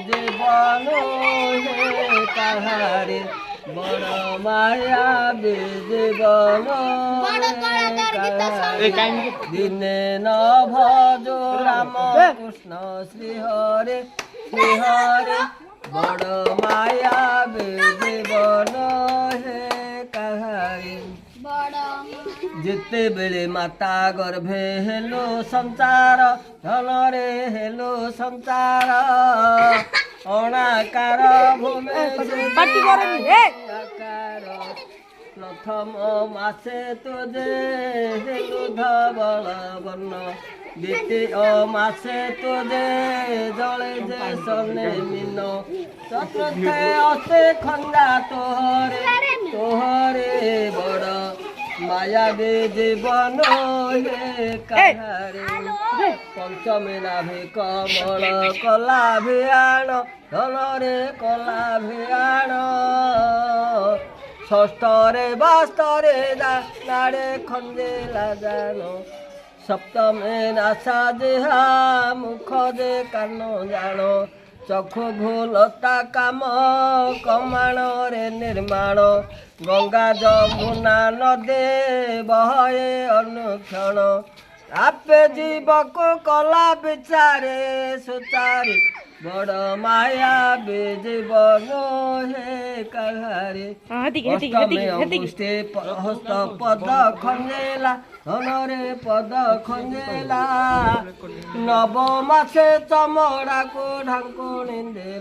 জীবন হে কাহারে বড় মায়া জীবন দিনে ন ভজ রাম কৃষ্ণ শ্রী হরে বড় মায়া জীবন হে কাহারে যেତେବେଳେ মাতা গর্ভে হেলো সংসার ধনরে হেলো সংসার অনাকার ভূমে আকার প্রথম মাসে তোজে হেলো ধবল বর্ণ দ্বিতীয় মাসে তোজে জলে যে সনে মিন চতুর্থে অসে খন্দা তোহরে বড় মায়াবে জীবন হে কাহারে পঞ্চমে লাভে কমল কলা ভিয়াণ ধনরে কলা ভিয়াণ ষষ্ঠরে বাস্তরে নাড়ে খঞ্জেলা জান সপ্তমে নাসা দেহা মুখ দে কান জাণ চক্ষু ভুলতা কাম কমাণরে ନିର୍ମାଣ ଗଙ୍ଗା ଯମୁନା ନଦେ ବହେ ଅନୁକ୍ଷଣ ଆପେ ଜୀବକୁ କଲା ବିଚାରେ ସୁଚାରେ ବଡ଼ ମାୟା ଜୀବନ ହେ କାହାରେ ଅଷ୍ଟମେ ଅଙ୍ଗୁଷ୍ଠେ ହସ୍ତ ପଦ ଖଞ୍ଜେଲା ଧନରେ ପଦ ଖଞ୍ଜେଲା ନବ ମାସେ ଚମଡ଼ାକୁ ଢାଙ୍କୁଣି ଦେଲା।